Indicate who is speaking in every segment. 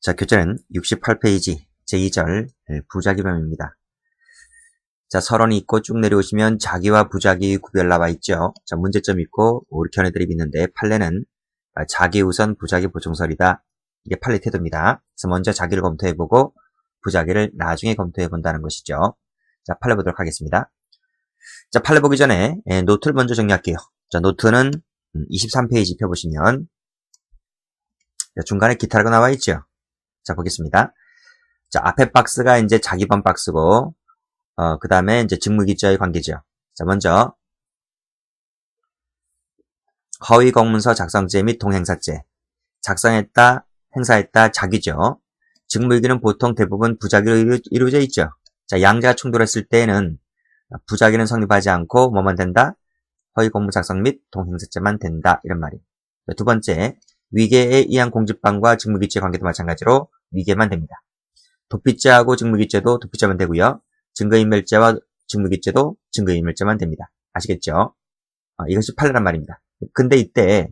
Speaker 1: 자, 교재는 68페이지 제2절 부작위범입니다. 자, 서론이 있고 쭉 내려오시면 자기와 부작위 구별 나와 있죠. 자, 문제점 있고 옳게 한 애들이 있는데 판례는 자기 우선 부작위 보충설이다. 이게 판례 태도입니다. 그래서 먼저 자기를 검토해보고 부작위를 나중에 검토해본다는 것이죠. 자, 판례 보도록 하겠습니다. 자, 판례 보기 전에 노트를 먼저 정리할게요. 자, 노트는 23페이지 펴보시면 중간에 기타라고 나와 있죠. 자, 보겠습니다. 자, 앞에 박스가 이제 자기범 박스고, 그 다음에 이제 직무기자의 관계죠. 자, 먼저, 허위 공문서 작성죄 및 동행사죄. 작성했다, 행사했다, 자기죠. 직무유기는 보통 대부분 부작위로 이루어져 있죠. 자, 양자가 충돌했을 때에는 부작위는 성립하지 않고 뭐만 된다? 허위 공문 작성 및 동행사죄만 된다. 이런 말이에요. 자, 두 번째, 위계에 의한 공직방과 직무기죄 관계도 마찬가지로 위계만 됩니다. 도피죄하고 직무기죄도 도피죄만 되고요. 증거인멸죄와 직무기죄도 증거인멸죄만 됩니다. 아시겠죠? 이것이 판례란 말입니다. 근데 이때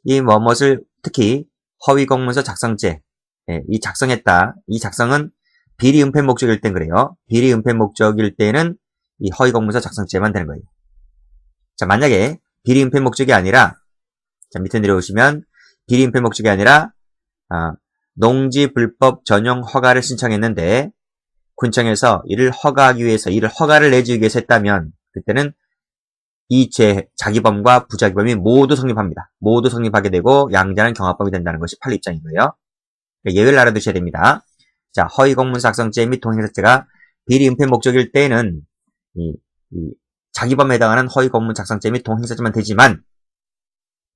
Speaker 1: 이 뭐뭇을 특히 허위공문서 작성죄, 이 작성했다. 이 작성은 비리 은폐 목적일 땐 그래요. 비리 은폐 목적일 때는 이 허위공문서 작성죄만 되는 거예요. 자, 만약에 비리 은폐 목적이 아니라 자, 밑에 내려오시면 비리 은폐 목적이 아니라 농지 불법 전용 허가를 신청했는데 군청에서 이를 허가하기 위해서 이를 허가를 내주기 위해서 했다면 그때는 이 자기범과 부작위범이 모두 성립합니다. 모두 성립하게 되고 양자는 경합범이 된다는 것이 판례 입장이고요. 예외를 알아두셔야 됩니다. 자, 허위공문 작성죄 및 동행사죄가 비리 은폐 목적일 때에는 이 자기범에 해당하는 허위공문 작성죄 및 동행사죄만 되지만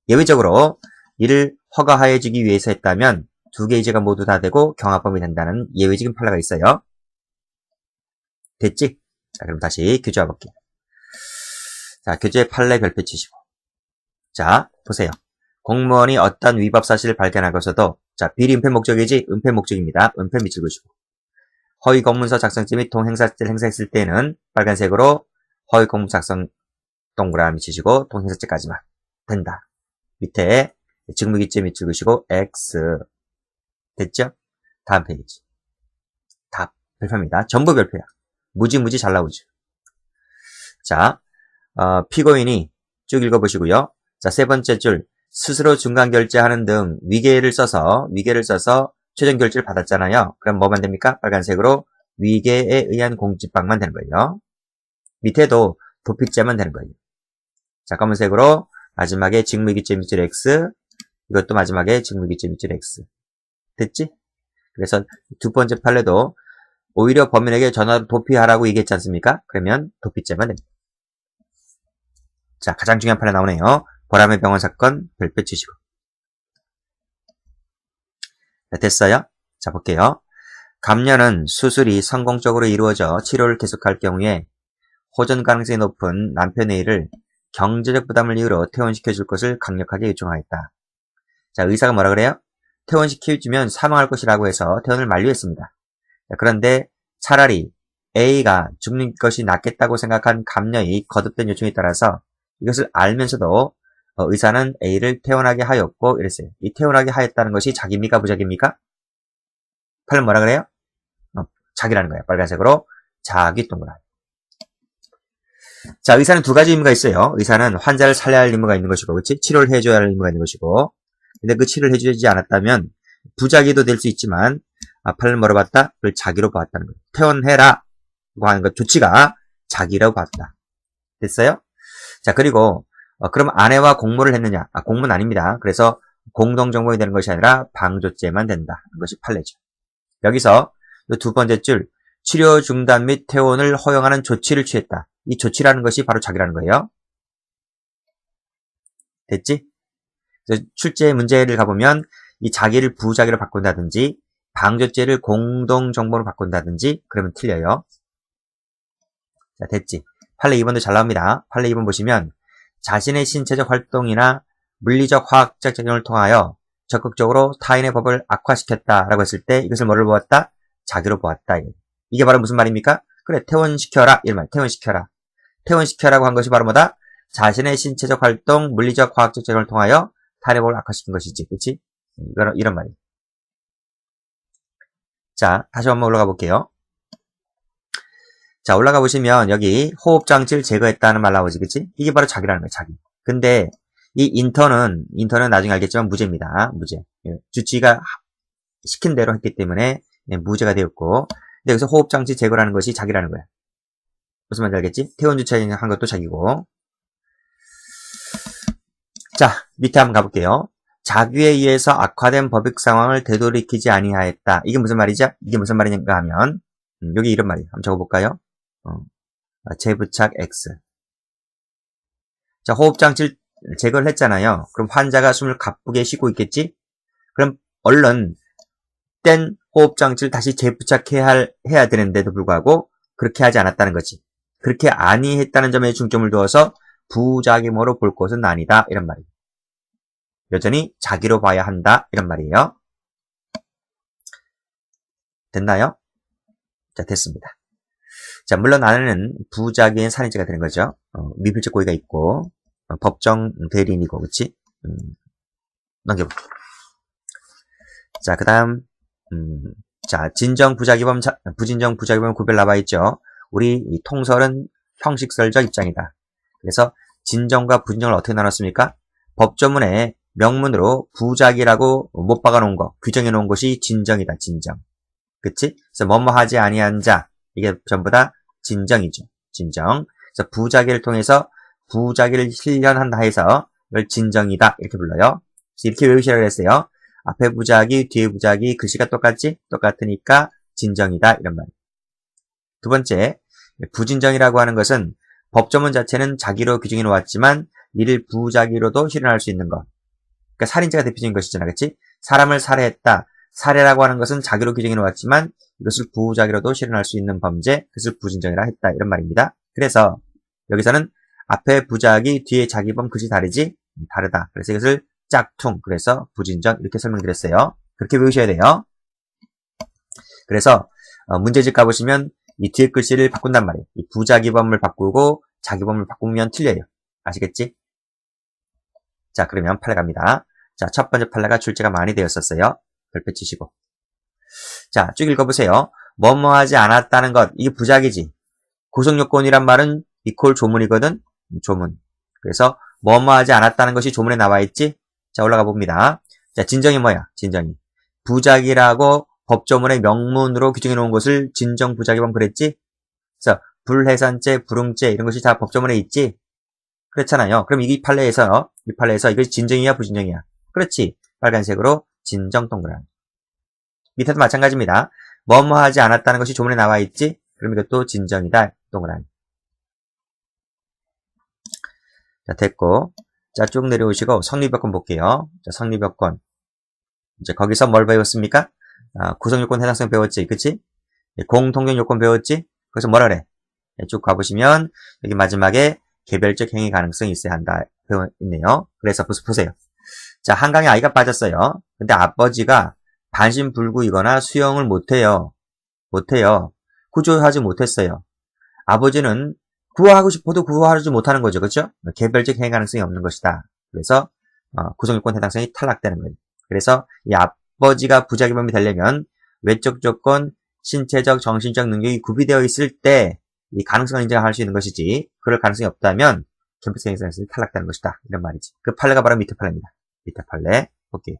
Speaker 1: 예외적으로 이를 허가하여 주기 위해서 했다면 두 개의 죄가 모두 다 되고 경합범이 된다는 예외적인 판례가 있어요. 됐지? 자, 그럼 다시 교재 와볼게요. 자, 교재 판례 별표 치시고. 자, 보세요. 공무원이 어떤 위법 사실을 발견하고서도 자, 비리 은폐 목적이지 은폐 목적입니다. 은폐 밑줄 그으시고. 허위 공문서 작성죄 및 동행사죄를 행사했을 때는 빨간색으로 허위 공문 작성 동그라미 치시고 동행사죄까지만 된다. 밑에 직무기죄 밑줄 그으시고 X. 됐죠? 다음 페이지. 답 별표입니다. 전부 별표야. 무지 잘 나오죠. 자, 피고인이 쭉 읽어보시고요. 자, 세 번째 줄 스스로 중간 결제하는 등 위계를 써서 최종 결제를 받았잖아요. 그럼 뭐만 됩니까? 빨간색으로 위계에 의한 공직방만 되는 거예요. 밑에도 도피죄만 되는 거예요. 자, 검은색으로 마지막에 직무기죄 밑줄 X. 이것도 마지막에 직무기죄 밑줄 X. 됐지? 그래서 두 번째 판례도 오히려 범인에게 전화로 도피하라고 얘기했지 않습니까? 그러면 도피죄만 됩니다. 자, 가장 중요한 판례 나오네요. 보람의 병원 사건 별표 치시고. 자, 됐어요? 자, 볼게요. 감염은 수술이 성공적으로 이루어져 치료를 계속할 경우에 호전 가능성이 높은 남편의 일을 경제적 부담을 이유로 퇴원시켜줄 것을 강력하게 요청하였다. 자, 의사가 뭐라 그래요? 퇴원시켜주면 사망할 것이라고 해서 퇴원을 만류했습니다. 자, 그런데 차라리 A가 죽는 것이 낫겠다고 생각한 감녀의 거듭된 요청에 따라서 이것을 알면서도 의사는 A를 퇴원하게 하였고 이랬어요. 이 퇴원하게 하였다는 것이 자기입니까? 부작입니까? 판례 뭐라 그래요? 자기라는 거예요. 빨간색으로 자기 동그라미. 자, 의사는 두 가지 의무가 있어요. 의사는 환자를 살려야 할 의무가 있는 것이고, 그렇지? 치료를 해줘야 할 의무가 있는 것이고, 근데 그 치료를 해주지 않았다면 부작위도 될 수 있지만 판례를 뭐로 봤다? 그걸 자기로 봤다는 거예요. 퇴원해라 고 하는 것 조치가 자기라고 봤다. 됐어요? 자, 그리고 그럼 아내와 공모를 했느냐? 공모는 아닙니다. 그래서 공동정범이 되는 것이 아니라 방조죄만 된다. 이것이 판례죠. 여기서 두 번째 줄 치료 중단 및 퇴원을 허용하는 조치를 취했다. 이 조치라는 것이 바로 자기라는 거예요. 됐지? 출제 문제를 가보면 이 자기를 부자기로 바꾼다든지 방조죄를 공동정범으로 바꾼다든지 그러면 틀려요. 자, 됐지? 판례 2번도 잘 나옵니다. 판례 2번 보시면 자신의 신체적 활동이나 물리적 화학적 작용을 통하여 적극적으로 타인의 법을 악화시켰다라고 했을 때 이것을 뭐를 보았다? 자기로 보았다. 이게 바로 무슨 말입니까? 그래, 퇴원시켜라. 이런 말. 퇴원시켜라. 퇴원시켜라고 한 것이 바로 뭐다? 자신의 신체적 활동, 물리적 화학적 작용을 통하여 타인의 법을 악화시킨 것이지. 그렇지? 이런 말이에요. 자, 다시 한번 올라가 볼게요. 자, 올라가 보시면 여기 호흡장치를 제거했다는 말 나오지, 그치? 이게 바로 자기라는 거예요, 자기. 근데 이 인턴은 나중에 알겠지만 무죄입니다. 무죄. 주치의가 시킨 대로 했기 때문에 무죄가 되었고, 근데 여기서 호흡장치 제거라는 것이 자기라는 거야. 무슨 말인지 알겠지? 퇴원 주차한 것도 자기고. 자, 밑에 한번 가볼게요. 자규에 의해서 악화된 법익 상황을 되돌이키지 아니하였다. 이게 무슨 말이죠? 이게 무슨 말인가 하면 여기 이런 말이에요. 한번 적어볼까요? 재부착 X. 자, 호흡장치를 제거를 했잖아요. 그럼 환자가 숨을 가쁘게 쉬고 있겠지? 그럼 얼른 뗀 호흡장치를 다시 재부착해야 되는데도 불구하고 그렇게 하지 않았다는 거지. 그렇게 아니했다는 점에 중점을 두어서 부작용으로 볼 것은 아니다. 이런 말이에요. 여전히 자기로 봐야 한다. 이런 말이에요. 됐나요? 자, 됐습니다. 자, 물론 안에는 부작위인 살인죄가 되는 거죠. 미필적 고의가 있고, 법정 대리인이고, 그치? 넘겨볼게요. 자, 그 다음, 자, 진정 부작위범, 부진정 부작위범 구별 나와 있죠. 우리 이 통설은 형식설적 입장이다. 그래서 진정과 부진정을 어떻게 나눴습니까? 법조문에 명문으로 부작위라고 못 박아놓은 거, 규정해 놓은 것이 진정이다, 진정. 그치? 그래서 뭐뭐 하지 아니한 자, 이게 전부 다 진정이죠. 진정. 그래서 부작위를 통해서 부작위를 실현한다 해서 이걸 진정이다, 이렇게 불러요. 그래서 이렇게 외우시라고 했어요. 앞에 부작위, 뒤에 부작위, 글씨가 똑같지? 똑같으니까 진정이다, 이런 말이에요. 두 번째, 부진정이라고 하는 것은 법조문 자체는 자기로 규정해 놓았지만 이를 부작위로도 실현할 수 있는 것. 그러니까 살인죄가 대표적인 것이잖아, 그치? 사람을 살해했다. 살해라고 하는 것은 자기로 규정해 놓았지만 이것을 부작위로도 실현할 수 있는 범죄, 그것을 부진정이라 했다, 이런 말입니다. 그래서 여기서는 앞에 부작위, 뒤에 자기범, 글씨 다르지? 다르다. 그래서 이것을 짝퉁, 그래서 부진정, 이렇게 설명드렸어요. 그렇게 외우셔야 돼요. 그래서 문제집 가보시면 이 뒤에 글씨를 바꾼단 말이에요. 이 부작위범을 바꾸고 자기범을 바꾸면 틀려요. 아시겠지? 자, 그러면 판례 갑니다. 자, 첫 번째 판례가 출제가 많이 되었었어요. 별표 치시고. 자, 쭉 읽어보세요. 뭐뭐 하지 않았다는 것, 이게 부작위지. 구성요건이란 말은 이퀄 조문이거든. 조문. 그래서 뭐뭐 하지 않았다는 것이 조문에 나와 있지. 자, 올라가 봅니다. 자, 진정이 뭐야? 진정이. 부작위라고 법조문의 명문으로 규정해 놓은 것을 진정 부작위범 그랬지? 그래서 불해산죄, 불응죄 이런 것이 다 법조문에 있지? 그렇잖아요. 그럼 이 판례에서 이것이 진정이야, 부진정이야? 그렇지. 빨간색으로 진정 동그라미. 밑에도 마찬가지입니다. 뭐뭐 하지 않았다는 것이 조문에 나와 있지? 그럼 이것도 진정이다, 동그라미. 자, 됐고. 자, 쭉 내려오시고 성립요건 볼게요. 자, 성립요건. 이제 거기서 뭘 배웠습니까? 구성요건 해당성 배웠지, 그치? 공통적요건 배웠지? 그래서 뭐라 그래? 쭉 가보시면 여기 마지막에 개별적 행위 가능성이 있어야 한다 있네요. 그래서 보세요. 자, 한강에 아이가 빠졌어요. 근데 아버지가 반신불구이거나 수영을 못해요. 구조하지 못했어요. 아버지는 구호하고 싶어도 구호하지 못하는 거죠. 그렇죠? 개별적 행위 가능성이 없는 것이다. 그래서 구성요건 해당성이 탈락되는 거예요. 그래서 이 아버지가 부작위범이 되려면 외적 조건, 신체적, 정신적 능력이 구비되어 있을 때 이 가능성을 인정할 수 있는 것이지 그럴 가능성이 없다면 개별적 행위 가능성이 탈락되는 것이다. 이런 말이지. 그 판례가 바로 밑에 판례입니다. 밑에 판례 볼게요.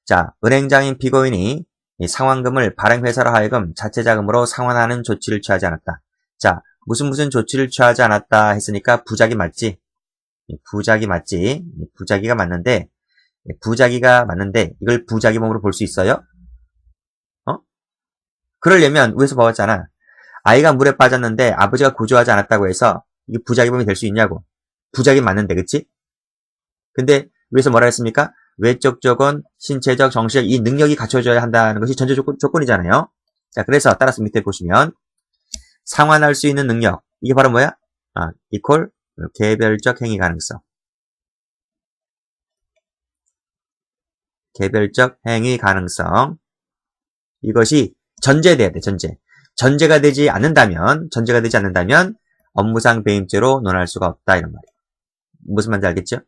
Speaker 1: 자, 은행장인 피고인이 이 상환금을 발행회사로 하여금 자체자금으로 상환하는 조치를 취하지 않았다. 자, 무슨 조치를 취하지 않았다 했으니까 부작위 맞지? 부작위 맞지? 부작위가 맞는데 이걸 부작위범으로 볼 수 있어요? 그러려면 위에서 봐왔잖아. 아이가 물에 빠졌는데 아버지가 구조하지 않았다고 해서 이게 부작위범이 될 수 있냐고. 부작위 맞는데, 그치? 근데 위에서 뭐라 했습니까? 외적 조건, 신체적, 정신적 이 능력이 갖춰져야 한다는 것이 전제 조건이잖아요. 자, 그래서 따라서 밑에 보시면 상환할 수 있는 능력. 이게 바로 뭐야? 이퀄 개별적 행위 가능성. 개별적 행위 가능성. 이것이 전제돼야 돼, 전제가 되지 않는다면 업무상 배임죄로 논할 수가 없다, 이런 말이에요. 무슨 말인지 알겠죠?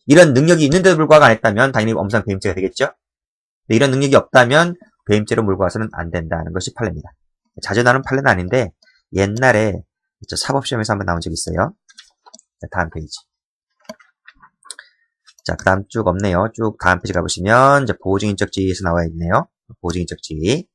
Speaker 1: 이런 능력이 있는데도 불구하고 안 했다면 당연히 업무상 배임죄가 되겠죠? 이런 능력이 없다면 배임죄로 몰고 가서는 안 된다는 것이 판례입니다. 자주 나오는 판례는 아닌데 옛날에 사법시험에서 한번 나온 적이 있어요. 자, 다음 페이지. 자, 그 다음 쭉 없네요. 쭉 다음 페이지 가보시면 이제 보증인적 지위에서 나와 있네요. 보증인적 지위.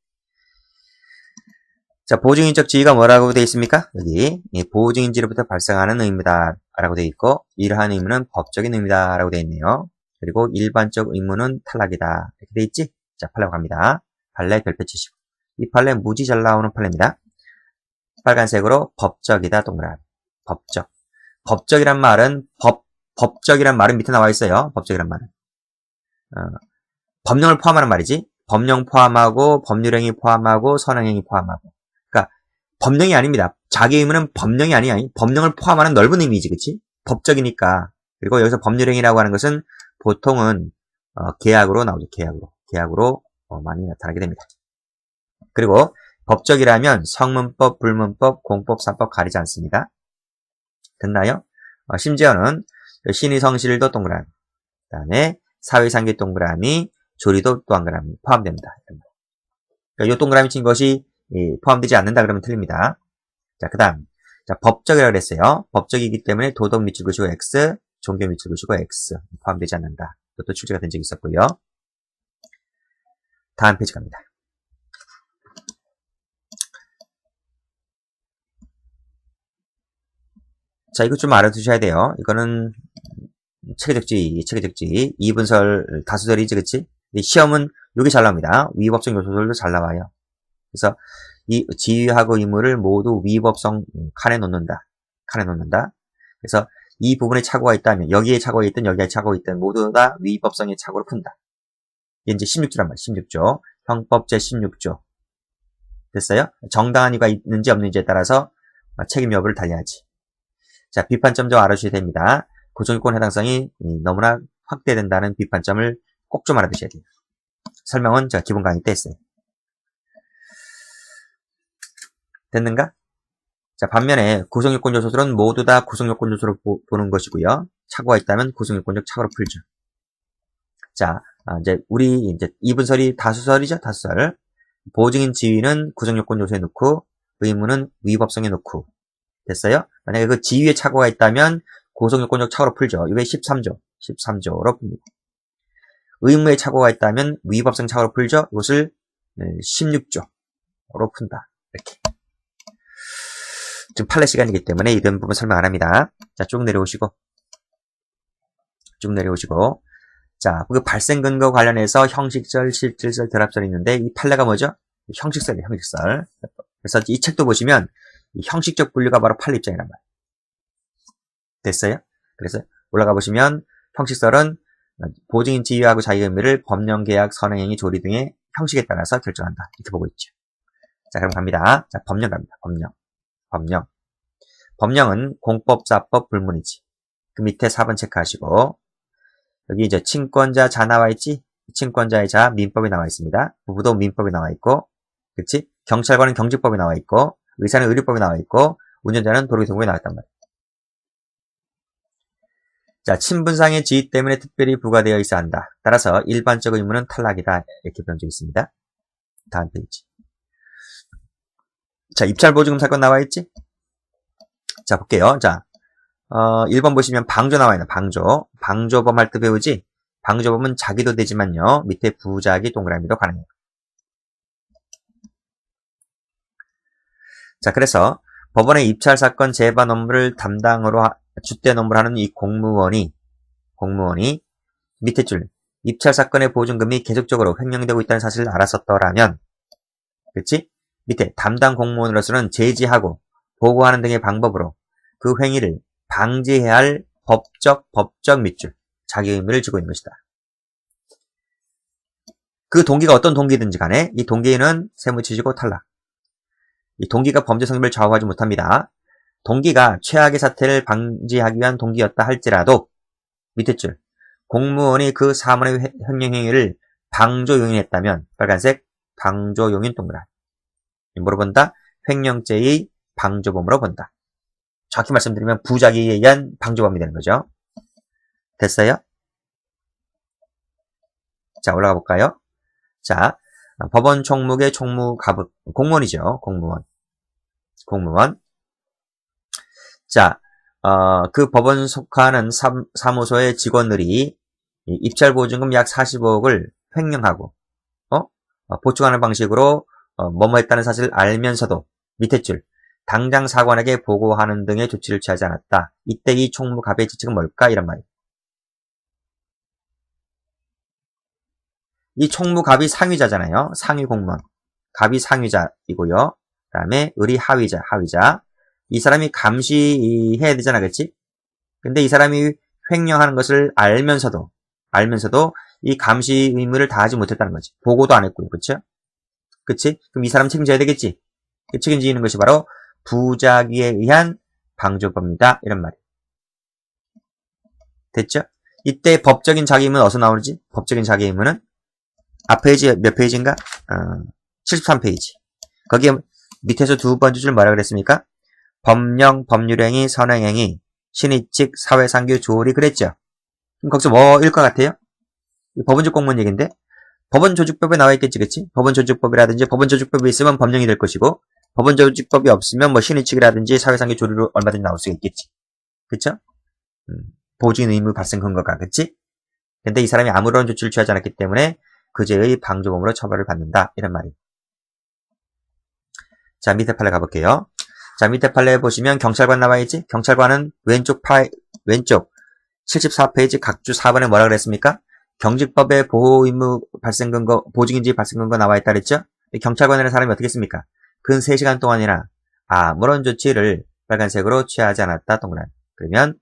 Speaker 1: 자, 보증인적 지위가 뭐라고 되어 있습니까? 여기 보증인지로부터 발생하는 의무다 라고 되어 있고, 이러한 의무는 법적인 의무다 라고 되어 있네요. 그리고 일반적 의무는 탈락이다 이렇게 되어 있지? 자, 판례로 갑니다. 판례 별표 치시고, 이 판례 무지 잘 나오는 판례입니다. 빨간색으로 법적이다 동그라미. 법적. 법적이란 말은 법적이란 말은 밑에 나와 있어요. 법적이란 말은 법령을 포함하는 말이지. 법령 포함하고 법률행위 포함하고 선행행위 포함하고. 그러니까 법령이 아닙니다. 자기 의무는 법령이 아니야. 법령을 포함하는 넓은 의미지, 그치? 법적이니까. 그리고 여기서 법률행위라고 하는 것은 보통은 계약으로 나오죠. 계약으로 많이 나타나게 됩니다. 그리고 법적이라면 성문법, 불문법, 공법, 사법 가리지 않습니다. 됐나요? 심지어는 신의성실도 동그라미, 그 다음에 사회상계 동그라미, 조리도 동그라미 포함됩니다. 그러니까 이 동그라미 친 것이 포함되지 않는다 그러면 틀립니다. 자, 그 다음. 자, 법적이라고 그랬어요. 법적이기 때문에 도덕 밑줄 그시고 X, 종교 밑줄 그시고 X 포함되지 않는다. 이것도 출제가 된 적이 있었고요. 다음 페이지 갑니다. 자, 이거 좀 알아두셔야 돼요. 이거는 체계적지, 2분설, 다수설이지, 그치? 시험은 요게 잘 나옵니다. 위법성 요소들도 잘 나와요. 그래서 이 지위하고 의무를 모두 위법성 칸에 놓는다. 그래서 이 부분에 착오가 있다면, 여기에 착오가 있든 여기에 착오가 있든 모두 다 위법성의 착오를 푼다. 이게 이제 16조란 말이에요. 16조. 형법 제16조. 됐어요? 정당한 이유가 있는지 없는지에 따라서 책임 여부를 달리하지. 자, 비판점 좀 알아주셔야 됩니다. 고정요건 해당성이 너무나 확대된다는 비판점을 꼭 좀 알아두셔야 돼요. 설명은 제가 기본 강의 때 했어요. 됐는가? 자, 반면에 구성요건 요소들은 모두 다 구성요건 요소로 보는 것이고요. 착오가 있다면 구성요건적 착오로 풀죠. 자, 이제 우리 이제 2분설이 다수설이죠. 다수설. 보증인 지위는 구성요건 요소에 놓고 의무는 위법성에 놓고. 됐어요? 만약에 그 지위에 착오가 있다면 고성요건적 착오로 풀죠. 이게 13조로 풉니다. 의무에 착오가 있다면 위법성 착오로 풀죠. 이것을 16조로 푼다. 이렇게. 지금 판례 시간이기 때문에 이런 부분 설명 안 합니다. 자, 쭉 내려오시고. 자, 그 발생 근거 관련해서 형식설, 실질설, 결합설이 있는데 이 판례가 뭐죠? 형식설이에요, 형식설. 그래서 이 책도 보시면 이 형식적 분류가 바로 판례 입장이란 말이에요. 됐어요? 그래서 올라가 보시면 형식설은 보증인 지위하고 자기 의무를 법령, 계약, 선행행위, 조리 등의 형식에 따라서 결정한다. 이렇게 보고 있죠. 자, 그럼 갑니다. 자, 법령 갑니다. 법령은 공법, 사법, 불문이지. 그 밑에 4번 체크하시고 여기 이제 친권자 자 나와 있지? 친권자의 자 민법이 나와 있습니다. 부부도 민법이 나와 있고, 그치? 경찰관은 경직법이 나와 있고, 의사는 의료법이 나와 있고, 운전자는 도로교통법이 나왔단 말이에요. 자, 친분상의 지위 때문에 특별히 부과되어 있어야 한다. 따라서 일반적 의무는 탈락이다. 이렇게 변조 있습니다. 다음 페이지. 자, 입찰보증금 사건 나와 있지? 자, 볼게요. 자, 1번 보시면 방조 나와 있는 방조범 할 때 배우지? 방조범은 자기도 되지만요. 밑에 부작위 동그라미도 가능해요. 자, 그래서 법원의 입찰 사건 재반 업무를 담당으로 주된 업무를 하는 이 공무원이 밑에 줄 입찰 사건의 보증금이 계속적으로 횡령되고 있다는 사실을 알았었더라면, 그치? 밑에 담당 공무원으로서는 제지하고 보고하는 등의 방법으로 그 행위를 방지해야 할 법적 밑줄, 자기 의무를 지고 있는 것이다. 그 동기가 어떤 동기든지 간에 이 동기는 세무치지고 탈락. 이 동기가 범죄 성립을 좌우하지 못합니다. 동기가 최악의 사태를 방지하기 위한 동기였다 할지라도 밑에 줄 공무원이 그 사문의 횡령행위를 방조용인했다면 빨간색 방조용인 동그라미. 뭐로 본다? 횡령죄의 방조범으로 본다. 정확히 말씀드리면 부작위에 의한 방조범이 되는 거죠. 됐어요? 자, 올라가 볼까요? 자, 법원 총무의 총무갑은 공무원이죠. 공무원. 자, 그 법원 속하는 사무소의 직원들이 입찰보증금 약 45억을 횡령하고, 보충하는 방식으로 뭐뭐 했다는 사실을 알면서도 밑에 줄 당장 사관에게 보고하는 등의 조치를 취하지 않았다. 이때 이 총무갑의 지책은 뭘까? 이런 말이에요. 이 총무갑이 상위자잖아요. 상위 공무원. 갑이 상위자이고요. 그 다음에 을이 하위자. 이 사람이 감시해야 되잖아, 그치? 근데 이 사람이 횡령하는 것을 알면서도 이 감시 의무를 다하지 못했다는 거지. 보고도 안 했고요. 그쵸? 그치? 그럼 이 사람 책임져야 되겠지? 책임지는 것이 바로 부작위에 의한 방조법입니다. 이런 말이에요. 됐죠? 이때 법적인 자기 의무는 어디서 나오는지? 법적인 자기 의무는 앞 페이지 몇 페이지인가? 73페이지. 거기에 밑에서 두 번째 줄 뭐라 그랬습니까? 법령, 법률행위, 선행행위, 신의칙, 사회상규, 조리 그랬죠? 그럼 거기서 뭐일 것 같아요? 법원조 공무원 얘기인데 법원조직법에 나와 있겠지, 그치? 법원조직법이라든지 법원조직법이 있으면 법령이 될 것이고 법원조직법이 없으면 뭐 신의칙이라든지 사회상규, 조리로 얼마든지 나올 수 있겠지. 그쵸? 보증 의무 발생 근거가, 그치? 근데 이 사람이 아무런 조치를 취하지 않았기 때문에 그 죄의 방조범으로 처벌을 받는다. 이런 말이에요. 자, 밑에 판례 가볼게요. 자, 밑에 판례 보시면 경찰관 나와 있지? 경찰관은 왼쪽 74페이지 각주 4번에 뭐라 그랬습니까? 경직법의 보호 의무 발생 근거, 보증인지 발생 근거 나와 있다 그랬죠? 경찰관이라는 사람이 어떻게 했습니까? 근 3시간 동안이나 아무런 조치를 빨간색으로 취하지 않았다. 동그란. 그러면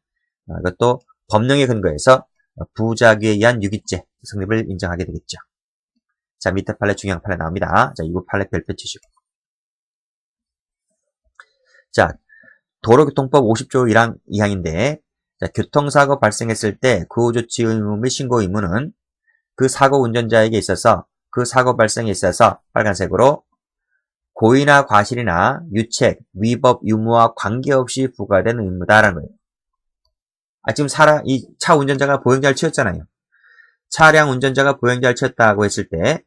Speaker 1: 이것도 법령에 근거해서 부작위에 의한 유기죄 성립을 인정하게 되겠죠. 자, 밑에 판례 중요한 판례 나옵니다. 자, 이부 판례 별표 치시고. 자, 도로교통법 50조 1항 2항인데, 자, 교통사고 발생했을 때 구호조치 의무 및 신고 의무는 그 사고 운전자에게 있어서 그 사고 발생에 있어서 빨간색으로 고의나 과실이나 유책, 위법, 유무와 관계없이 부과된 의무다라는 거예요. 지금 이 차 운전자가 보행자를 치웠잖아요. 차량 운전자가 보행자를 치웠다고 했을 때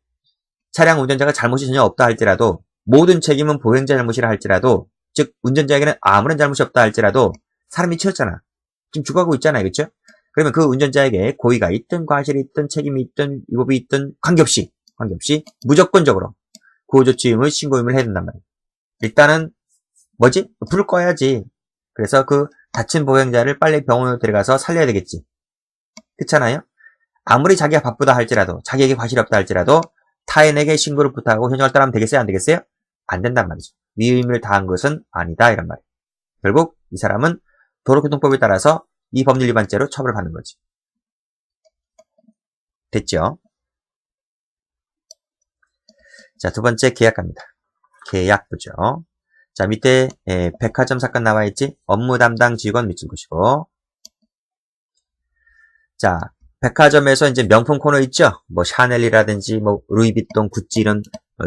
Speaker 1: 차량 운전자가 잘못이 전혀 없다 할지라도 모든 책임은 보행자 잘못이라 할지라도 즉 운전자에게는 아무런 잘못이 없다 할지라도 사람이 치웠잖아. 지금 죽어가고 있잖아요. 그렇죠? 그러면 그 운전자에게 고의가 있든 과실이 있든 책임이 있든 위법이 있든 관계없이 무조건적으로 구호조치 의무, 신고 의무를 해야 된단 말이에요. 일단은 불을 꺼야지. 그래서 그 다친 보행자를 빨리 병원으로 데려가서 살려야 되겠지. 그렇잖아요? 아무리 자기가 바쁘다 할지라도 자기에게 과실이 없다 할지라도 타인에게 신고를 부탁하고 현장을 떠나면 되겠어요? 안 되겠어요? 안 된단 말이죠. 위의무를 다한 것은 아니다 이런 말이에요. 결국 이 사람은 도로교통법에 따라서 이 법률 위반죄로 처벌을 받는 거지. 됐죠? 자, 두 번째 계약갑니다. 계약 보죠. 자, 밑에 백화점 사건 나와 있지? 업무 담당 직원 밑줄 보시고. 자, 백화점에서 이제 명품 코너 있죠? 뭐 샤넬이라든지 뭐 루이비통, 구찌 이런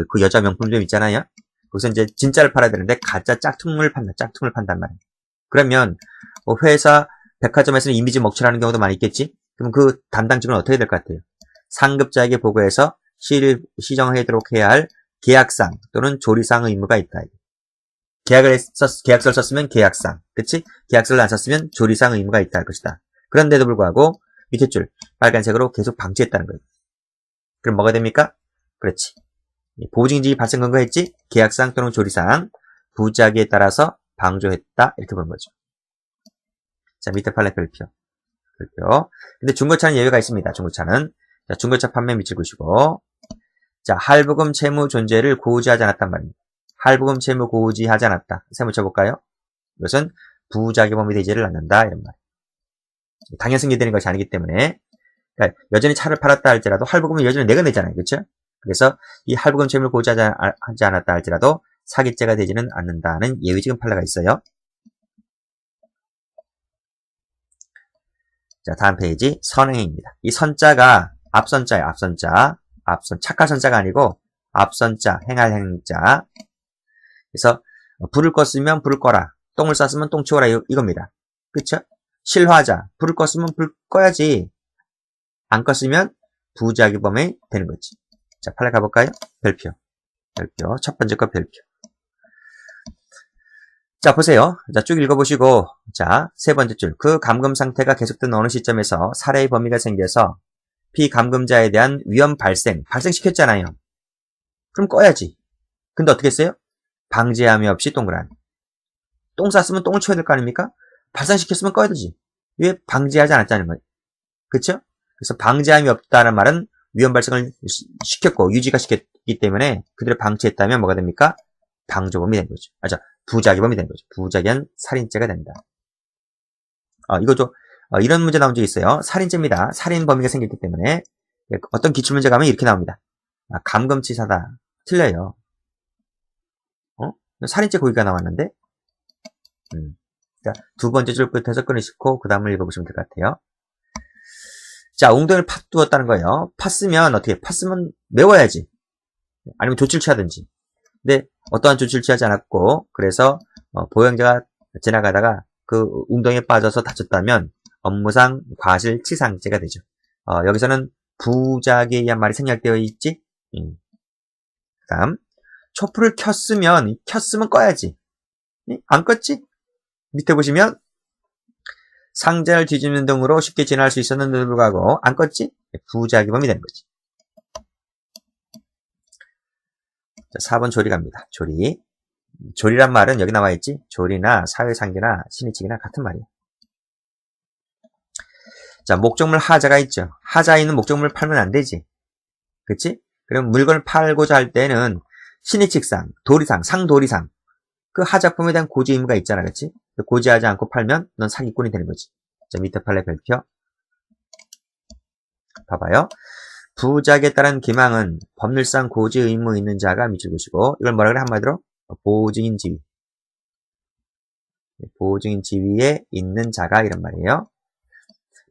Speaker 1: 그 여자 명품 좀 있잖아요. 거기서 이제 진짜를 팔아야 되는데 가짜 짝퉁을 판단 말이에요. 그러면 뭐 회사 백화점에서는 이미지 먹칠하는 경우도 많이 있겠지? 그럼 그 담당 직원은 어떻게 될 것 같아요? 상급자에게 보고해서 시정하도록 해야 할 계약상 또는 조리상 의무가 있다. 계약서를 썼으면 계약상, 그치? 계약서를 안 썼으면 조리상 의무가 있다 할 것이다. 그런데도 불구하고 밑에 줄 빨간색으로 계속 방치했다는 거예요. 그럼 뭐가 됩니까? 그렇지. 보증인지 발생 근거했지? 계약상 또는 조리상 부작위에 따라서 방조했다 이렇게 보는 거죠. 자, 밑에 판례 별표. 근데 중고차는 예외가 있습니다. 중고차는. 자, 중고차 판매 밑줄 그으시고. 자, 할부금 채무 존재를 고지하지 않았단 말입니다. 할부금 채무 고지하지 않았다. 세무 쳐볼까요? 이것은 부작위 범위 대죄를 낳는다. 이런 말. 당연 승계되는 것이 아니기 때문에. 그러니까 여전히 차를 팔았다 할지라도 할부금은 여전히 내가 내잖아요. 그렇죠? 그래서 이 할부금 채무를 고지하지 않았다 할지라도 사기죄가 되지는 않는다는 예외적인 판례가 있어요. 자, 다음 페이지 선행입니다. 이 선자가 앞선자예요. 앞선 착할 선자가 아니고 앞선자, 행할 행자. 그래서 불을 껐으면 불을 꺼라. 똥을 쌌으면 똥 치워라 이겁니다. 그쵸? 실화자, 불을 껐으면 불 꺼야지. 안 껐으면 부작위범이 되는 거지. 자, 판례 가볼까요? 별표. 첫 번째 거 별표. 자, 보세요. 자, 쭉 읽어보시고, 자, 세 번째 줄. 그 감금 상태가 계속된 어느 시점에서 살해의 범위가 생겨서 피감금자에 대한 위험 발생시켰잖아요. 그럼 꺼야지. 근데 어떻게 했어요? 방지함이 없이 동그란. 똥 쌌으면 똥을 치워야 될 거 아닙니까? 발생시켰으면 꺼야 되지. 왜 방지하지 않았다는 거예요? 그쵸? 그래서 방지함이 없다는 말은 위험 발생을 시켰고 유지가 시켰기 때문에 그대로 방치했다면 뭐가 됩니까? 방조범이 된 거죠. 부작위범이 된 거죠. 부작위한 살인죄가 된다. 이거죠. 이런 문제 나온 적이 있어요. 살인죄입니다. 살인 범위가 생겼기 때문에 어떤 기출문제 가면 이렇게 나옵니다. 감금치사다. 틀려요. 살인죄 고의가 나왔는데 자, 두 번째 줄 끝에서 끊으시고 그 다음을 읽어보시면 될 것 같아요. 자, 웅덩이를 팥두었다는 거예요. 팠으면 어떻게? 팠으면 메워야지. 아니면 조치를 취하든지. 근데 어떠한 조치를 취하지 않았고 그래서 보행자가 지나가다가 그 웅덩이에 빠져서 다쳤다면 업무상 과실치상죄가 되죠. 여기서는 부작위에 의한 말이 생략되어 있지. 그 다음 촛불을 켰으면 꺼야지. 안 껐지? 밑에 보시면 상자를 뒤집는 등으로 쉽게 지나갈 수 있었는데도 불구하고 안 껐지? 부작위범이 되는 거지. 자, 4번 조리 갑니다. 조리. 조리란 말은 여기 나와 있지? 조리나 사회상기나 신의칙이나 같은 말이에요. 자, 목적물 하자가 있죠. 하자에 있는 목적물을 팔면 안 되지. 그치? 그럼 물건을 팔고자 할 때는 신의칙상, 도리상, 상도리상 그 하자품에 대한 고지 의무가 있잖아. 그치? 고지하지 않고 팔면 넌 사기꾼이 되는 거지. 자, 밑에 판례 별표. 봐봐요. 부작에 따른 기망은 법률상 고지 의무 있는 자가 미칠 것이고 이걸 뭐라 그래? 한마디로 보증인 지위. 보증인 지위에 있는 자가 이런 말이에요.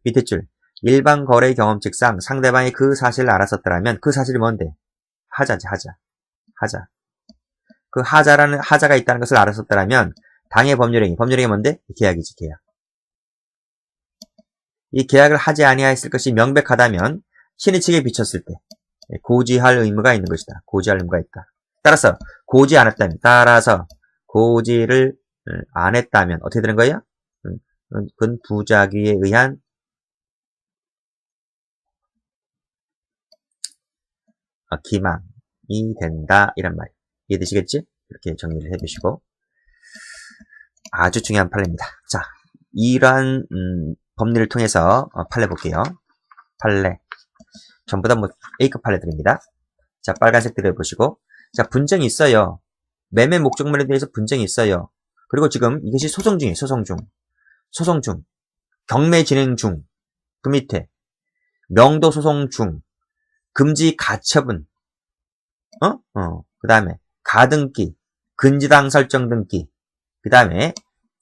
Speaker 1: 밑에 줄. 일반 거래 경험칙상 상대방이 그 사실을 알았었더라면 그 사실이 뭔데? 하자지, 하자. 그 하자가 있다는 것을 알았었더라면 당의 법률행위 뭔데? 계약이지, 계약. 이 계약을 하지 아니하였을 것이 명백하다면 신의칙에 비쳤을 때 고지할 의무가 있는 것이다. 고지할 의무가 있다. 따라서 고지를 안 했다면 어떻게 되는 거예요? 그건 부작위에 의한 기망이 된다 이란 말 이해되시겠지? 이렇게 정리를 해주시고 아주 중요한 판례입니다. 자, 이러한 법리를 통해서 판례 볼게요. 판례 전부 다 A급 판례들입니다. 자, 빨간색들을 보시고 자, 분쟁이 있어요. 매매 목적물에 대해서 분쟁이 있어요. 그리고 지금 이것이 소송 중이에요. 소송 중 경매 진행 중 그 밑에 명도 소송 중 금지 가처분 그 다음에 가등기 근지당 설정 등기 그 다음에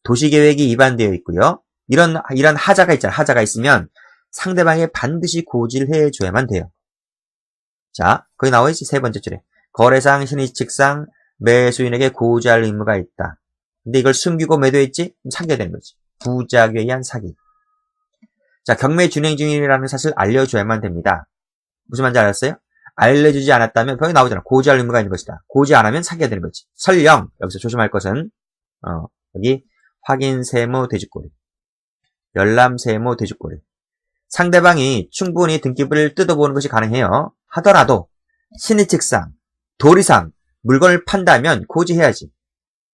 Speaker 1: 도시계획이 위반되어 있고요. 이런 하자가 있잖아요. 하자가 있으면 상대방에 반드시 고지를 해줘야만 돼요. 자, 거기 나와있지. 세 번째 줄에 거래상 신의칙상 매수인에게 고지할 의무가 있다. 근데 이걸 숨기고 매도했지? 사기가 되는 거지. 부작위에 의한 사기. 자, 경매 진행 중이라는 사실 알려줘야만 됩니다. 무슨 말인지 알았어요? 알려주지 않았다면 거기 나오잖아. 고지할 의무가 있는 것이다. 고지 안 하면 사기가 되는 거지. 설령 여기서 조심할 것은 여기 확인 세무 돼지꼬리, 열람 세무 돼지꼬리. 상대방이 충분히 등기부를 뜯어보는 것이 가능해요. 하더라도 신의칙상, 도리상 물건을 판다면 고지해야지.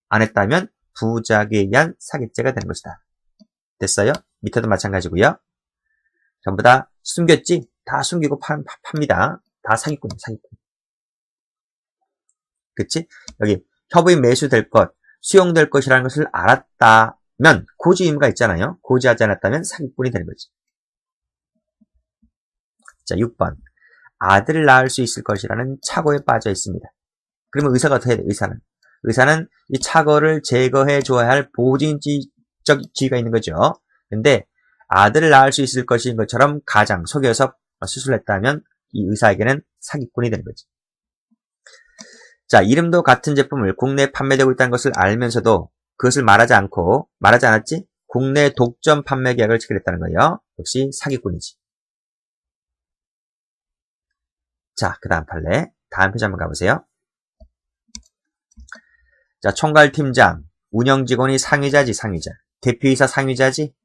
Speaker 1: 안 했다면 부작위에 의한 사기죄가 되는 것이다. 됐어요? 밑에도 마찬가지고요. 전부 다 숨겼지? 다 숨기고 팝니다. 다 사기꾼이에요, 사기꾼. 그치? 여기 협의 매수될 것, 수용될 것이라는 것을 알았다면 고지 의무가 있잖아요. 고지하지 않았다면 사기꾼이 되는 거지. 자, 6번. 아들을 낳을 수 있을 것이라는 착오에 빠져 있습니다. 그러면 의사가 어떻게 해야 돼? 의사는 이 착오를 제거해 줘야 할 보증인적 지위가 있는 거죠. 근데 아들을 낳을 수 있을 것인 것처럼 가장 속여서 수술했다면 이 의사에게는 사기꾼이 되는 거지. 자, 이름도 같은 제품을 국내에 판매되고 있다는 것을 알면서도 그것을 말하지 않았지? 국내 독점 판매 계약을 체결했다는 거예요. 역시 사기꾼이지. 자, 그 다음 판례. 다음 페이지 한번 가보세요. 자, 총괄팀장, 운영직원이 상위자지, 상위자. 대표이사 상위자지.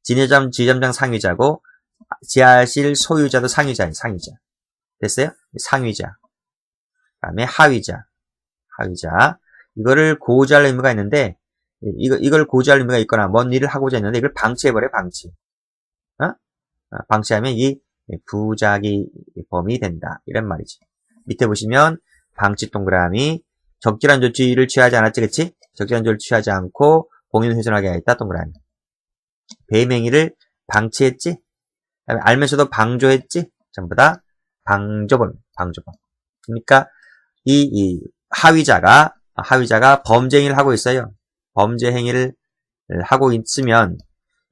Speaker 1: 지점장, 지점장 상위자고, 지하실 소유자도 상위자니, 상위자. 됐어요? 상위자. 그 다음에 하위자. 하위자. 이거를 고지할 의무가 있는데, 이걸 고지할 의무가 있거나, 뭔 일을 하고자 했는데, 이걸 방치해버려, 방치. 방치하면 이 부작위 범위 된다. 이런 말이지. 밑에 보시면, 방치 동그라미, 적절한 조치를 취하지 않았지, 그치? 적절한 조치를 취하지 않고, 공인을 훼손하게 하였다, 동그라미. 배임행위를 방치했지? 그다음에 알면서도 방조했지? 전부 다 방조범, 방조범. 그러니까 이 하위자가 범죄 행위를 하고 있어요. 범죄 행위를 하고 있으면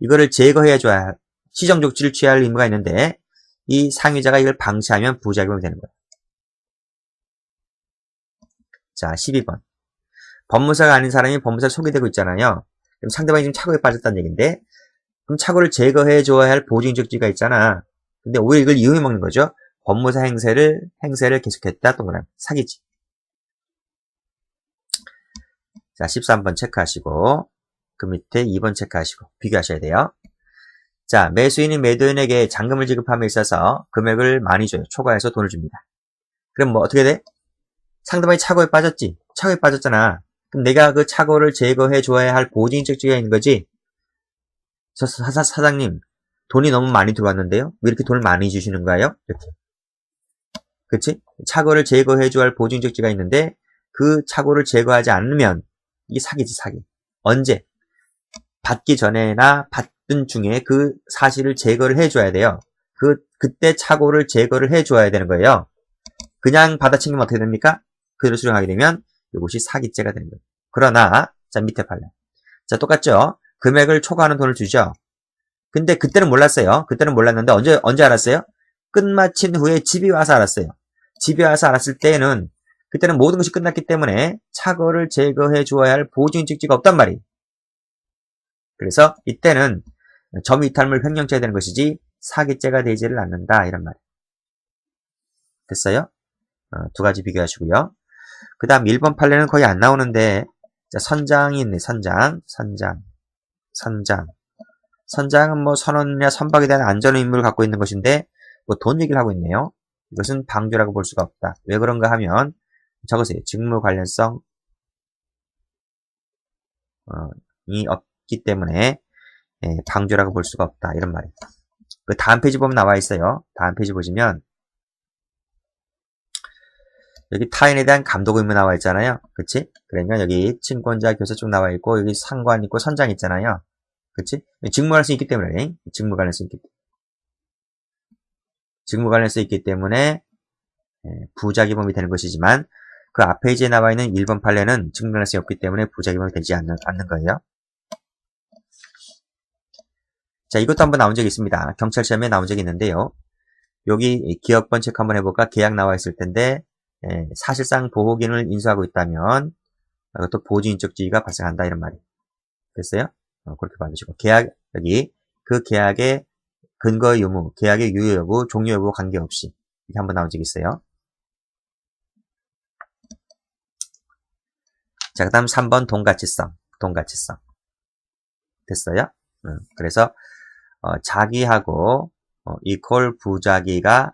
Speaker 1: 이거를 제거해줘야 시정 조치를 취할 의무가 있는데 이 상위자가 이걸 방치하면 부작용이 되는 거예요. 자, 12번. 법무사가 아닌 사람이 법무사를 소개되고 있잖아요. 그럼 상대방이 지금 착오에 빠졌다는 얘기인데 그럼 착오를 제거해줘야 할 보증적지가 있잖아. 근데 오히려 이걸 이용해 먹는 거죠. 법무사 행세를 계속했다. 동그라미. 사기지. 자, 13번 체크하시고 그 밑에 2번 체크하시고 비교하셔야 돼요. 자, 매수인이 매도인에게 잔금을 지급함에 있어서 금액을 많이 줘요. 초과해서 돈을 줍니다. 그럼 뭐 어떻게 돼? 상대방이 착오에 빠졌지. 착오에 빠졌잖아. 그럼 내가 그 착오를 제거해 줘야 할 보증적지가 있는 거지. 사장님, 돈이 너무 많이 들어왔는데요? 왜 이렇게 돈을 많이 주시는 거예요? 이렇게. 그치? 착오를 제거해 줘야 할 보증적지가 있는데 그 착오를 제거하지 않으면 이게 사기지, 사기. 언제? 받기 전에나 받든 중에 그 사실을 제거를 해줘야 돼요. 그때 착오를 제거를 해줘야 되는 거예요. 그냥 받아치기면 어떻게 됩니까? 그대로 수령하게 되면 이것이 사기죄가 되는 거예요. 그러나, 자, 밑에 판례. 자, 똑같죠? 금액을 초과하는 돈을 주죠. 근데 그때는 몰랐어요. 그때는 몰랐는데 언제 알았어요? 끝마친 후에 집이 와서 알았어요. 집에 와서 알았을 때는 그때는 모든 것이 끝났기 때문에 착오를 제거해 주어야 할 보증적지가 없단 말이에요. 그래서 이때는 점이탈물 횡령죄가 되는 것이지 사기죄가 되지를 않는다. 이런 말이에요. 됐어요? 두 가지 비교하시고요. 그 다음 1번 판례는 거의 안 나오는데 자, 선장이 있네. 선장은 뭐 선원이나 선박에 대한 안전 의무를 갖고 있는 것인데 뭐 돈 얘기를 하고 있네요. 이것은 방조라고 볼 수가 없다. 왜 그런가 하면 적으세요. 직무 관련성 이 없기 때문에 방조라고 볼 수가 없다. 이런 말이에요. 그 다음 페이지 보면 나와 있어요. 다음 페이지 보시면 여기 타인에 대한 감독 의무 나와 있잖아요. 그치? 그러면 여기 친권자 교사 쪽 나와 있고 여기 상관 있고 선장 있잖아요. 그치? 직무 관련성이 있기 때문에 직무 관련성이 있기 때문에 부작위범이 되는 것이지만 그 앞 페이지에 나와 있는 1번 판례는 직무 관련성이 없기 때문에 부작위범이 되지 않는 거예요. 자, 이것도 한번 나온 적이 있습니다. 경찰 시험에 나온 적이 있는데요. 여기 기억번 체크 한번 해볼까? 계약 나와 있을 텐데 사실상 보호기능을 인수하고 있다면 이것도 보증인적 지위가 발생한다. 이런 말이 됐어요? 그렇게 봐주시고 여기 그 계약의 근거 유무, 계약의 유효 여부, 종료 여부 관계없이 이렇게 한번 나온 적이 있어요. 자, 그 다음 3번 동가치성. 됐어요? 그래서 자기하고 이퀄 부자기가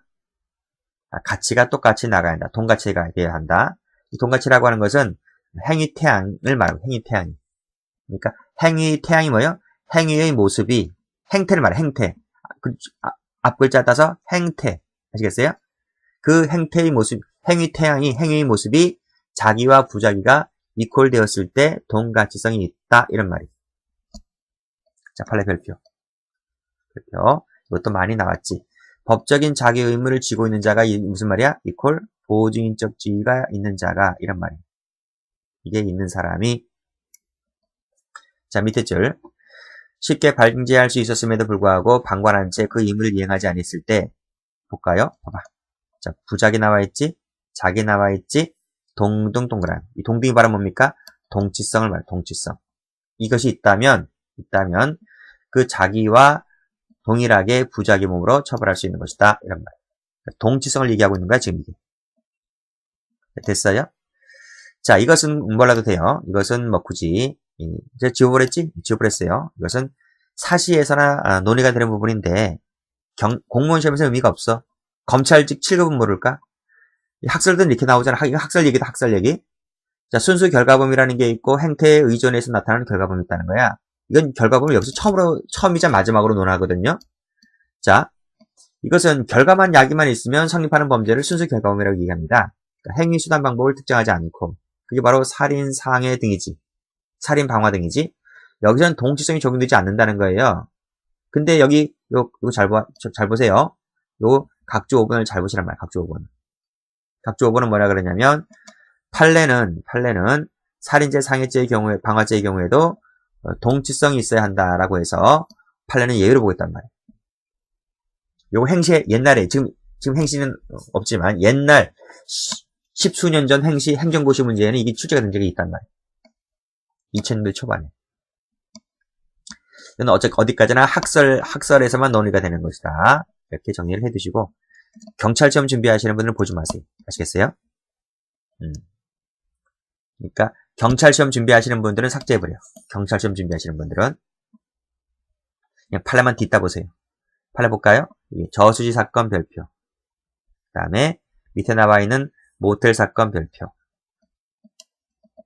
Speaker 1: 가치가 똑같이 나가야 한다. 동가치가 되어야 한다. 이 동가치라고 하는 것은 행위태양을 말하고 행위태양이. 그러니까 행위태양이 뭐예요? 행위의 모습이 행태를 말해. 행태. 앞 글자 따서 행태. 아시겠어요? 그 행태의 모습, 행위의 모습이 자기와 부자기가 이퀄 되었을 때 동가치성이 있다. 이런 말이에요. 자, 판례 별표. 이것도 많이 나왔지. 법적인 자기 의무를 지고 있는 자가 무슨 말이야? 이퀄 보증인적 지위가 있는 자가 이런 말이에요. 이게 있는 사람이 자, 밑에 줄 쉽게 발증제할 수 있었음에도 불구하고 방관한 채 그 의무를 이행하지 않았을 때 볼까요? 봐봐. 자, 부작이 나와 있지? 자기 나와 있지? 동등 동그란. 이 동등이 바로 뭡니까? 동치성을 말해. 동치성. 이것이 있다면 그 자기와 동일하게 부작위 몸으로 처벌할 수 있는 것이다. 이런 말. 동치성을 얘기하고 있는 거야, 지금 이게. 됐어요? 자, 이것은 몰라도 돼요. 이것은 뭐 굳이, 이제 지워버렸지? 지워버렸어요. 이것은 사시에서나 논의가 되는 부분인데, 공무원 시험에서 의미가 없어. 검찰직 7급은 모를까? 학설들은 이렇게 나오잖아. 학설 얘기다, 학설 얘기. 자, 순수 결과범위라는 게 있고, 행태에 의존해서 나타나는 결과범위 있다는 거야. 이건 결과범위 여기서 처음이자 마지막으로 논하거든요. 자, 이것은 결과만 야기만 있으면 성립하는 범죄를 순수 결과범위라고 얘기합니다. 그러니까 행위, 수단, 방법을 특정하지 않고, 그게 바로 살인, 상해 등이지. 살인, 방화 등이지. 여기서는 동치성이 적용되지 않는다는 거예요. 근데 여기, 요거 잘 보세요. 요 각주 5번을 잘 보시란 말이에요. 각주 5번. 각주 5번은 뭐라 그러냐면, 판례는 살인죄, 상해죄의 경우에, 방화죄의 경우에도 동치성이 있어야 한다라고 해서 판례는 예외로 보겠단 말이에요. 요거 행시, 옛날에, 지금 행시는 없지만, 옛날, 10수년 전 행정고시 문제에는 이게 출제가 된 적이 있단 말이에요. 2000년대 초반에. 이건 어디까지나 학설에서만 논의가 되는 것이다. 이렇게 정리를 해두시고, 경찰 시험 준비하시는 분들은 보지 마세요. 아시겠어요? 그러니까, 경찰 시험 준비하시는 분들은 삭제해버려. 경찰 시험 준비하시는 분들은. 그냥 판례만 딛다 보세요. 판례 볼까요? 저수지 사건 별표. 그 다음에, 밑에 나와 있는 모텔 사건 별표.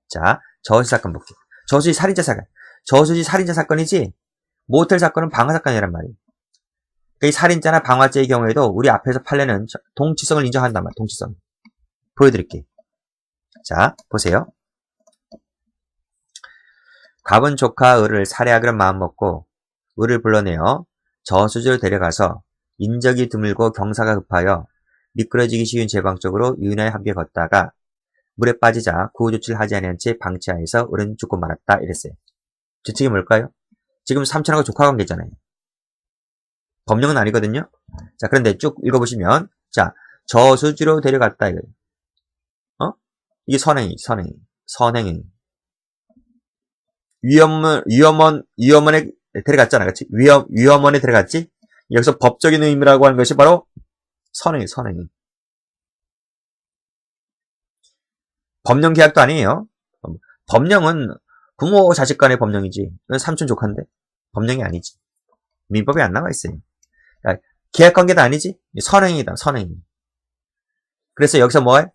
Speaker 1: 자, 저수지 사건 볼게요. 저수지 살인자 사건. 저수지 살인자 사건이지, 모텔 사건은 방화 사건이란 말이에요. 그러니까 이 살인자나 방화죄의 경우에도 우리 앞에서 판례는 동치성을 인정한단 말이에요. 동치성. 보여드릴게요. 자, 보세요. 갑은 조카 을을 살해하기로 마음먹고 을을 불러내어 저수지로 데려가서 인적이 드물고 경사가 급하여 미끄러지기 쉬운 제방 쪽으로 유인하여 함께 걷다가 물에 빠지자 구호 조치를 하지 않은 채 방치하여서 을은 죽고 말았다. 이랬어요. 주책이 뭘까요? 지금 삼촌하고 조카 관계잖아요. 법령은 아니거든요. 자, 그런데 쭉 읽어보시면, 자, 저수지로 데려갔다 이거예요. 이게 선행이. 위험원에 데려갔잖아, 그렇지? 위험원에 데려갔지? 여기서 법적인 의미라고 하는 것이 바로 선행이. 법령 계약도 아니에요. 법령은 부모 자식 간의 법령이지. 삼촌 조카인데 법령이 아니지. 민법에 안 나와 있어요. 그러니까 계약관계도 아니지. 선행이다. 선행. 그래서 여기서 뭐해?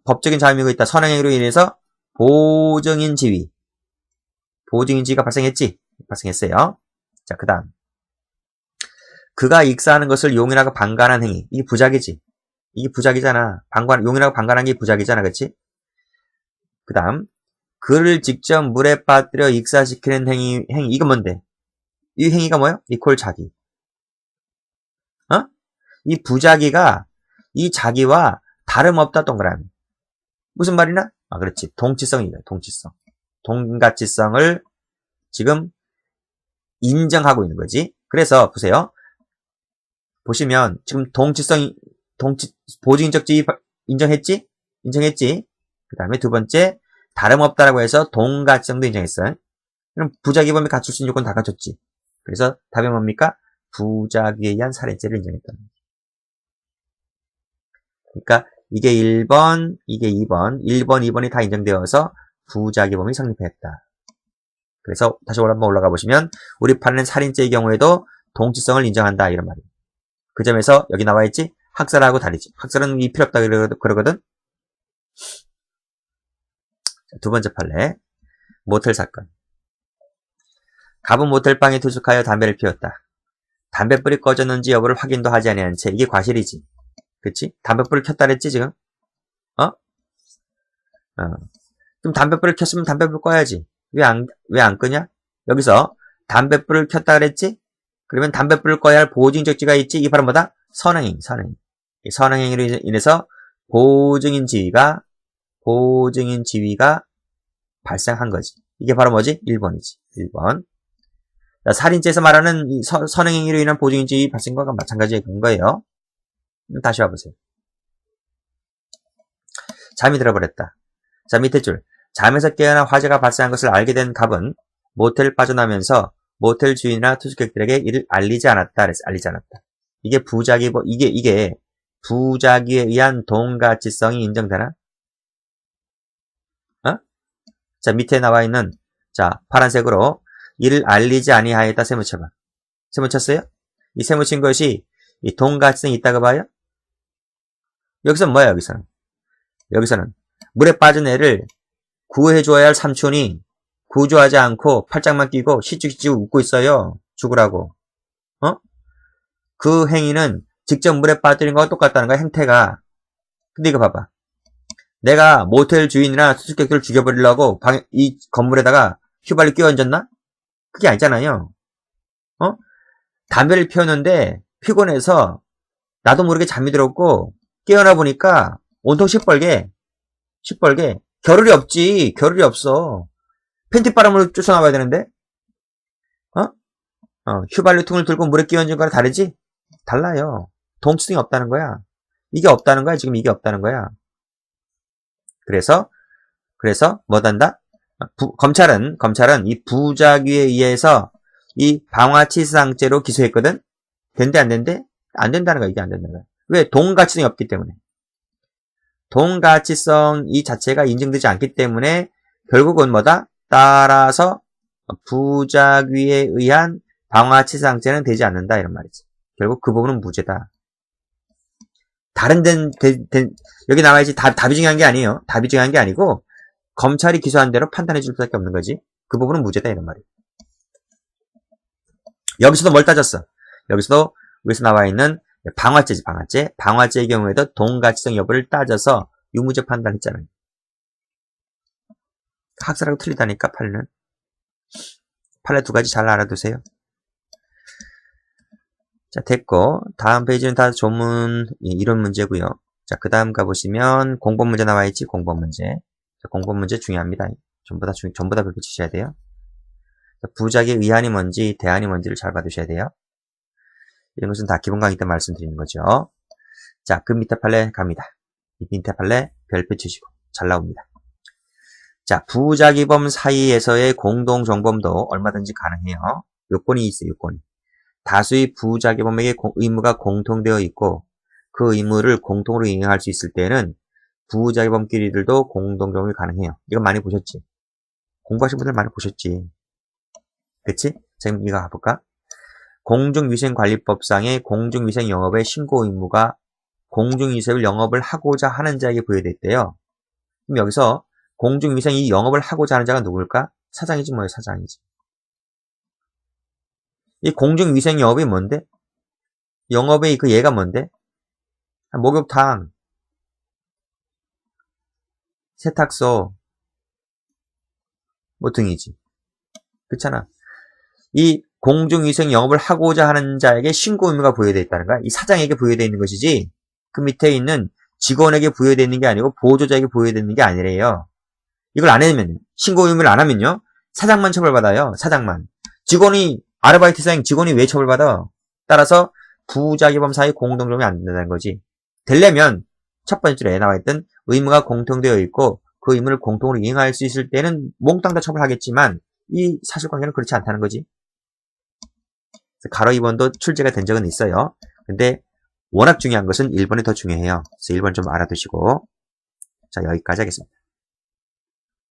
Speaker 1: 법적인 자유의무가 있다. 선행으로 인해서 보증인 지위가 발생했지? 발생했어요. 자, 그 다음. 그가 익사하는 것을 용인하고 방관한 행위. 이게 부작이지. 이게 부작이잖아. 용인하고 방관한 게 부작이잖아. 그치? 그 다음. 그를 직접 물에 빠뜨려 익사시키는 행위. 이건 뭔데? 이 행위가 뭐예요? 이퀄 자기. 이 부작이가 이 자기와 다름없다 동그라미. 무슨 말이나? 그렇지. 동치성이다. 동치성. 동가치성을 지금 인정하고 있는 거지. 그래서 보세요. 보시면 지금 보증인적 지위 인정했지? 그 다음에 두 번째 다름없다라고 해서 동가치성도 인정했어요. 그럼 부작위 범위 갖출 수 있는 요건 다 갖췄지. 그래서 답이 뭡니까? 부작위에 의한 살해죄를 인정했다. 그러니까 이게 1번, 이게 2번, 1번, 2번이 다 인정되어서 부작위 범위 성립했다. 그래서 다시 한번 올라가 보시면 우리 판례는 살인죄의 경우에도 동치성을 인정한다 이런 말이에요. 그 점에서 여기 나와 있지? 학설하고 다르지. 학설은 이 필요 없다 그러거든. 두 번째 판례 모텔 사건. 갑은 모텔방에 투숙하여 담배를 피웠다. 담뱃불이 꺼졌는지 여부를 확인도 하지 아니한 채 이게 과실이지. 그치? 담뱃불을 켰다 그랬지 지금? 그럼 담뱃불을 켰으면 담뱃불 꺼야지. 왜 안 끄냐? 여기서 담뱃불을 켰다 그랬지? 그러면 담뱃불을 꺼야 할 보증인적지가 있지? 이게 바로 뭐다? 선행행. 선행행위로 인해서 보증인 지위가 발생한 거지. 이게 바로 뭐지? 1번이지. 1번. 살인죄에서 말하는 이 선행행위로 인한 보증인 지위 발생과 마찬가지의 그런 거예요. 다시 와보세요. 잠이 들어버렸다. 자, 밑에 줄. 잠에서 깨어나 화재가 발생한 것을 알게 된 갑은 모텔을 빠져나면서 모텔 주인이나 투숙객들에게 이를 알리지 않았다. 그래서 알리지 않았다. 이게 부작위, 이게 부작위에 의한 동가치성이 인정되나? 어? 자, 밑에 나와 있는, 자, 파란색으로 이를 알리지 아니하였다 세모 쳐봐. 세모 쳤어요? 이 세모 친 것이 이 동가치성이 있다고 봐요? 여기서는 뭐야, 여기서는? 여기서는 물에 빠진 애를 구해줘야 할 삼촌이 구조하지 않고 팔짱만 끼고 시쭉시쭉 웃고 있어요. 죽으라고. 어? 그 행위는 직접 물에 빠뜨린 거와 똑같다는 거야, 행태가. 근데 이거 봐봐. 내가 모텔 주인이나 수수께끼를 죽여버리려고 이 건물에다가 휘발유 끼워 얹었나? 그게 아니잖아요. 어? 담배를 피웠는데 피곤해서 나도 모르게 잠이 들었고 깨어나 보니까 온통 시뻘게. 겨를이 없지. 겨를이 없어. 팬티 바람으로 쫓아나와야 되는데? 휘발유통을 들고 물에 끼워 얹은 거랑 다르지? 달라요. 동치성이 없다는 거야. 이게 없다는 거야. 지금 이게 없다는 거야. 그래서 뭐단다? 검찰은 이 부작위에 의해서 이 방화치사상죄로 기소했거든? 된대 안 된대? 안 된다는 거야. 이게 안 된다는 거야. 왜? 동가치성이 없기 때문에. 동가치성 이 자체가 인정되지 않기 때문에 결국은 뭐다? 따라서 부작위에 의한 방화치사상죄는 되지 않는다 이런 말이지. 결국 그 부분은 무죄다. 다른 여기 나와야지 답이 중요한 게 아니에요. 답이 중요한 게 아니고 검찰이 기소한 대로 판단해 줄 수밖에 없는 거지. 그 부분은 무죄다 이런 말이에요. 여기서도 뭘 따졌어? 여기서도 나와 있는 방화죄지, 방화죄. 방화죄의 경우에도 동가치성 여부를 따져서 유무죄 판단했잖아요. 학설하고 틀리다니까, 판례는. 판례 두 가지 잘 알아두세요. 자, 됐고. 다음 페이지는 다 조문, 이론 문제고요. 자, 그 다음 가보시면 공법 문제 나와 있지, 공법 문제. 자, 공법 문제 중요합니다. 전부 다 그렇게 치셔야 돼요. 자, 부작의 의안이 뭔지, 대안이 뭔지를 잘 봐두셔야 돼요. 이런 것은 다 기본 강의 때 말씀드리는 거죠. 자, 그 밑에 판례 갑니다. 이 밑에 판례 별표 치시고 잘 나옵니다. 자, 부작위범 사이에서의 공동정범도 얼마든지 가능해요. 요건이 있어요, 요건이. 다수의 부작위범에게 의무가 공통되어 있고 그 의무를 공통으로 이행할 수 있을 때는 부작위범끼리들도 공동정범이 가능해요. 이건 많이 보셨지? 공부하신 분들 많이 보셨지? 그치? 자, 그럼 이거 가볼까? 공중위생관리법상의 공중위생영업의 신고 의무가 공중위생을 영업을 하고자 하는 자에게 부여되어 있대요. 그럼 여기서 공중위생 이 영업을 하고자 하는 자가 누굴까? 사장이지 뭐예요, 사장이지. 이 공중위생영업이 뭔데? 영업의 그 얘가 뭔데? 목욕탕, 세탁소, 뭐 등이지. 그렇잖아. 이 공중위생 영업을 하고자 하는 자에게 신고 의무가 부여되어 있다는 거야. 이 사장에게 부여되어 있는 것이지 그 밑에 있는 직원에게 부여되어 있는 게 아니고 보조자에게 부여되어 있는 게 아니래요. 이걸 안 하면 신고 의무를 안 하면요. 사장만 처벌받아요. 사장만. 직원이 아르바이트생 직원이 왜 처벌받아? 따라서 부작위범 사이 공동정범이 안 된다는 거지. 되려면 첫 번째 줄에 나와 있던 의무가 공통되어 있고 그 의무를 공통으로 이행할 수 있을 때는 몽땅 다 처벌하겠지만 이 사실관계는 그렇지 않다는 거지. 가로 2번도 출제가 된 적은 있어요. 근데 워낙 중요한 것은 1번이 더 중요해요. 그래서 1번 좀 알아두시고 자 여기까지 하겠습니다.